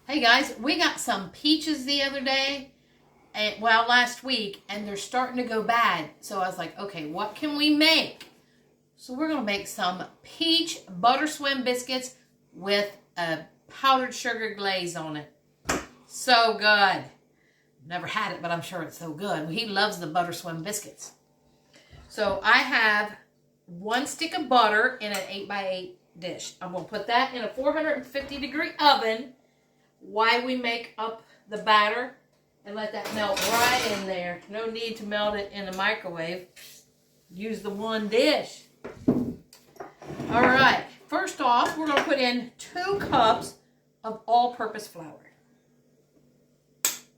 Hey guys, we got some peaches the other day, and well, last week, and they're starting to go bad. So I was like, okay, what can we make? So we're going to make some peach butter swim biscuits with a powdered sugar glaze on it. So good. Never had it, but I'm sure it's so good. He loves the butter swim biscuits. So I have 1 stick of butter in an 8x8 dish. I'm going to put that in a 450-degree oven while we make up the batter and let that melt right in there. No need to melt it in the microwave. Use the one dish. All right. First off, we're going to put in 2 cups of all-purpose flour.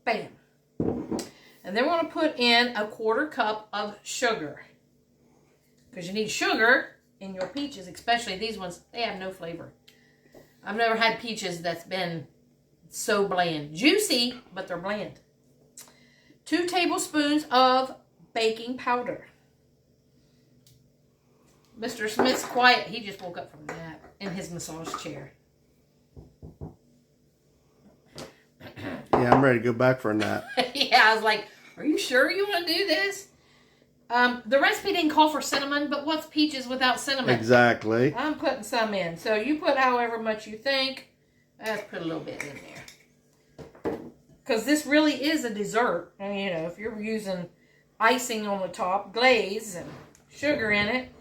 Bam. And then we're going to put in a 1/4 cup of sugar. Because you need sugar in your peaches, especially these ones. They have no flavor. I've never had peaches that's been so bland. Juicy, but they're bland. 2 tablespoons of baking powder. Mr. Smith's quiet. He just woke up from a nap in his massage chair. Yeah, I'm ready to go back for a nap. Yeah, I was like, are you sure you want to do this? The recipe didn't call for cinnamon, but what's peaches without cinnamon? Exactly. I'm putting some in. So you put however much you think. Let's put a little bit in there. Because this really is a dessert. And, you know, if you're using icing on the top, glaze, and sugar in it.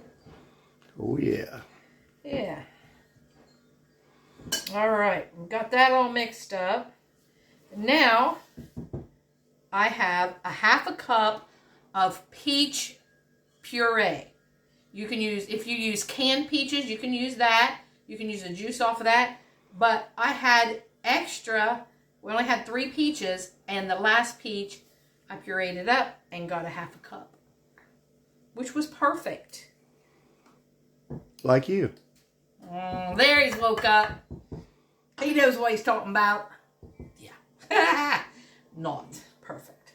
Oh, yeah. Yeah. All right. We've got that all mixed up. Now, I have a 1/2 cup of peach puree. You can use, if you use canned peaches, you can use that. You can use the juice off of that. But I had extra, we only had 3 peaches, and the last peach, I pureed it up and got a 1/2 cup, which was perfect. Like you. There he's woke up. He knows what he's talking about. Yeah. Not perfect.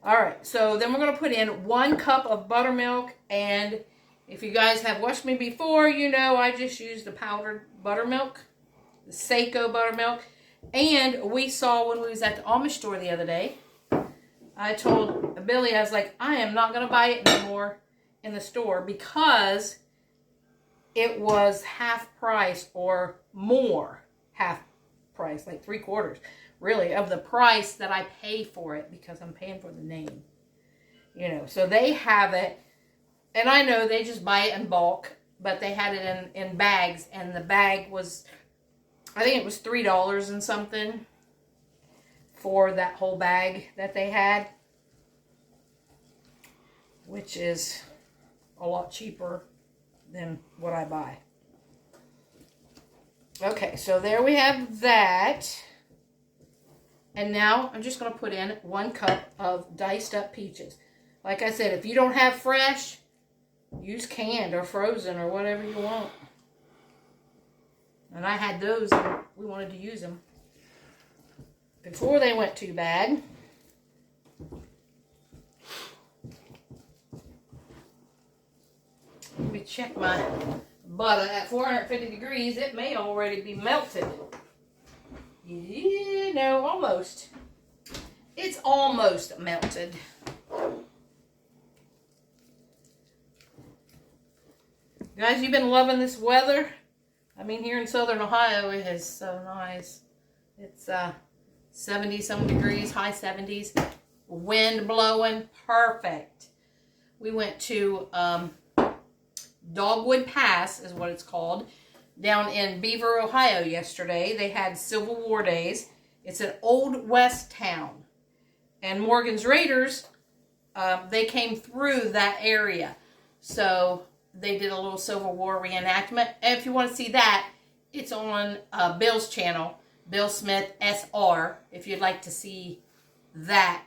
All right, so then we're going to put in 1 cup of buttermilk, and if you guys have watched me before, you know I just use the powdered buttermilk, the Seiko buttermilk, and we saw when we was at the Amish store the other day, I told Billy, I was like, I am not going to buy it anymore in the store because it was half price or more half price, like 3/4. Really, of the price that I pay for it because I'm paying for the name. You know, so they have it, and I know they just buy it in bulk, but they had it in bags, and the bag was, I think it was $3 and something for that whole bag that they had, which is a lot cheaper than what I buy. Okay, so there we have that. And now I'm just going to put in 1 cup of diced up peaches. Like I said, if you don't have fresh, use canned or frozen or whatever you want. And I had those and we wanted to use them before they went too bad. Let me check my butter at 450 degrees. It may already be melted. Yeah, no, almost. It's almost melted. Guys, you've been loving this weather. I mean, here in southern Ohio, it is so nice. It's 70-some degrees, high 70s. Wind blowing, perfect. We went to Dogwood Pass, is what it's called, down in Beaver, Ohio yesterday. They had Civil War days. It's an old west town. And Morgan's Raiders, they came through that area. So they did a little Civil War reenactment. And if you want to see that, it's on Bill's channel, Bill Smith SR, if you'd like to see that.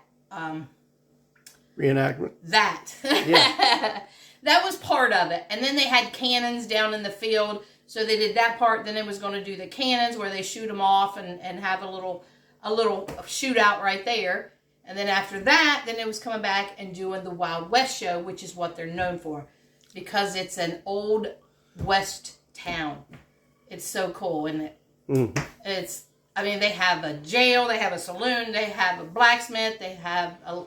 Reenactment? That. Yeah. That was part of it. And then they had cannons down in the field. So they did that part. Then it was going to do the cannons where they shoot them off and have a little shootout right there. And then after that, then it was coming back and doing the Wild West show, which is what they're known for. Because it's an old west town. It's so cool, isn't it? Mm. I mean, they have a jail, they have a saloon, they have a blacksmith, they have a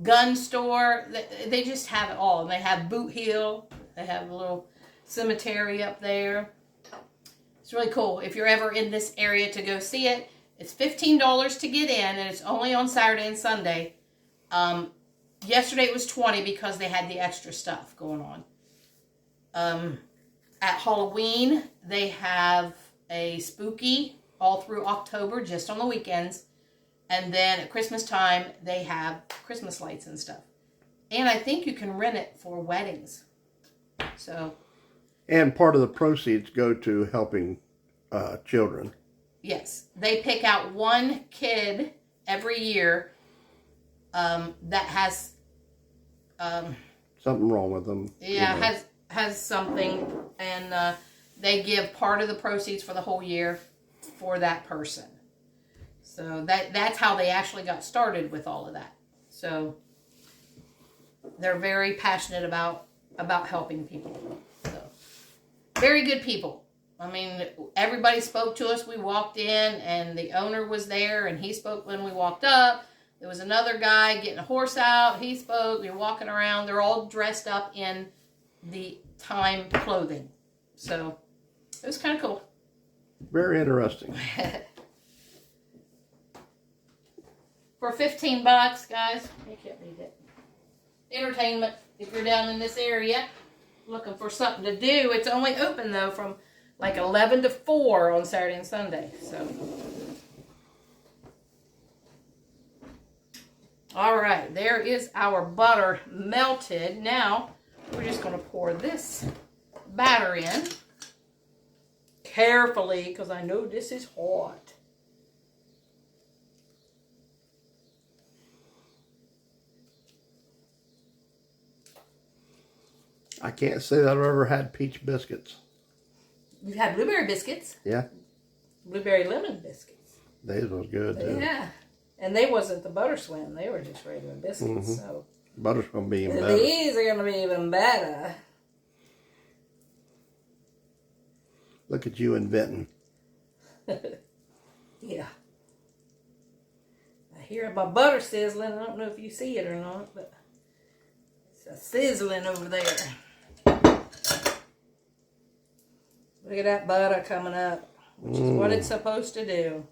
gun store. They just have it all. And they have Boot Hill. They have a little cemetery up there. It's really cool. If you're ever in this area to go see it, it's $15 to get in, and it's only on Saturday and Sunday. Yesterday it was $20 because they had the extra stuff going on. At Halloween, they have a spooky all through October, just on the weekends. And then at Christmas time, they have Christmas lights and stuff. And I think you can rent it for weddings. So. And part of the proceeds go to helping children. Yes. They pick out one kid every year that has... something wrong with them. Yeah, you know. has something. And they give part of the proceeds for the whole year for that person. So that's how they actually got started with all of that. So they're very passionate about helping people. So very good people. I mean, everybody spoke to us. We walked in, and the owner was there, and he spoke when we walked up. There was another guy getting a horse out. He spoke. We were walking around. They're all dressed up in the time clothing. So it was kind of cool. Very interesting. For $15, guys, you can't beat it. Entertainment, if you're down in this area looking for something to do. It's only open, though, from like 11 to 4 on Saturday and Sunday. So, all right, there is our butter melted. Now, we're just going to pour this batter in carefully, because I know this is hot. I can't say that I've ever had peach biscuits. You've had blueberry biscuits. Yeah. Blueberry lemon biscuits. These was good, too. Yeah. And they wasn't the butter swim. They were just regular biscuits. Mm-hmm. So butter's going to be even better. These are going to be even better. Look at you inventing. Yeah. I hear my butter sizzling. I don't know if you see it or not, but it's a sizzling over there. Look at that butter coming up, which is what it's supposed to do.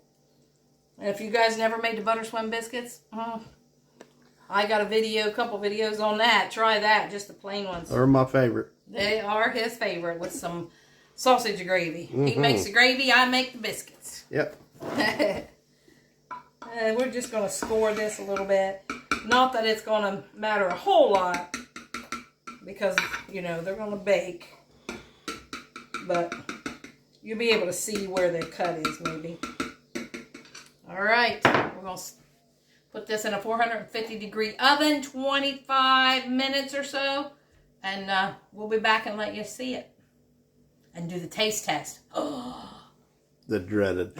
And if you guys never made the butter swim biscuits, I got a couple videos on that. Try that, just the plain ones. They're my favorite. They are his favorite with some sausage gravy. Mm-hmm. He makes the gravy, I make the biscuits. Yep. And we're just going to score this a little bit. Not that it's going to matter a whole lot, because, you know, they're going to bake. But you'll be able to see where the cut is, maybe. All right. We're going to put this in a 450-degree oven, 25 minutes or so. And we'll be back and let you see it. And do the taste test. Oh. The dreaded.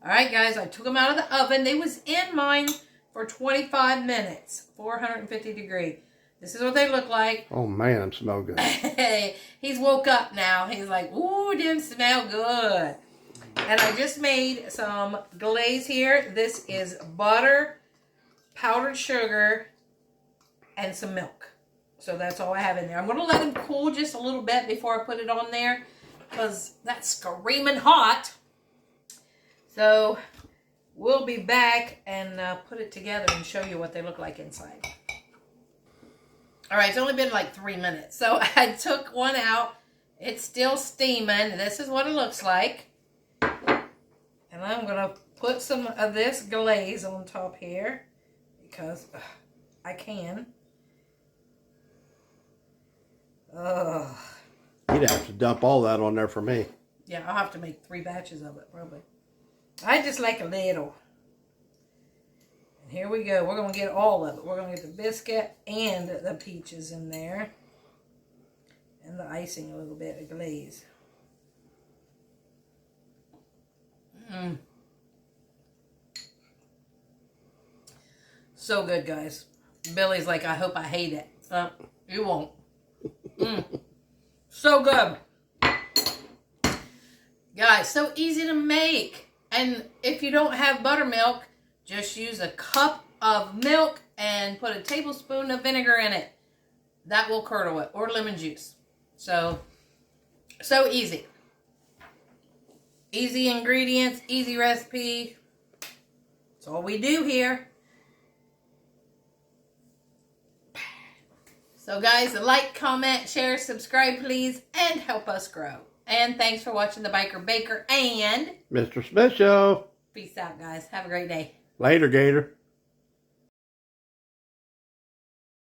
All right, guys. I took them out of the oven. They was in mine for 25 minutes, 450 degree. This is what they look like. Oh, man, them smell good. He's woke up now. He's like, ooh, them smell good. And I just made some glaze here. This is butter, powdered sugar, and some milk. So that's all I have in there. I'm going to let them cool just a little bit before I put it on there, because that's screaming hot. So we'll be back and put it together and show you what they look like inside. All right, it's only been like 3 minutes. So I took one out. It's still steaming. This is what it looks like. And I'm going to put some of this glaze on top here, because I can. You'd have to dump all that on there for me. Yeah, I'll have to make 3 batches of it, probably. I just like a little. And here we go. We're going to get all of it. We're going to get the biscuit and the peaches in there. And the icing, a little bit of glaze. So good, guys. Billy's like, I hope I hate it. You won't. So good. Guys, so easy to make. And if you don't have buttermilk, just use a cup of milk and put a tablespoon of vinegar in it. That will curdle it. Or lemon juice. So easy. Easy ingredients, easy recipe. That's all we do here. So guys, like, comment, share, subscribe, please, and help us grow. And thanks for watching the Biker Baker and Mr. Smith Show. Peace out, guys. Have a great day. Later, Gator.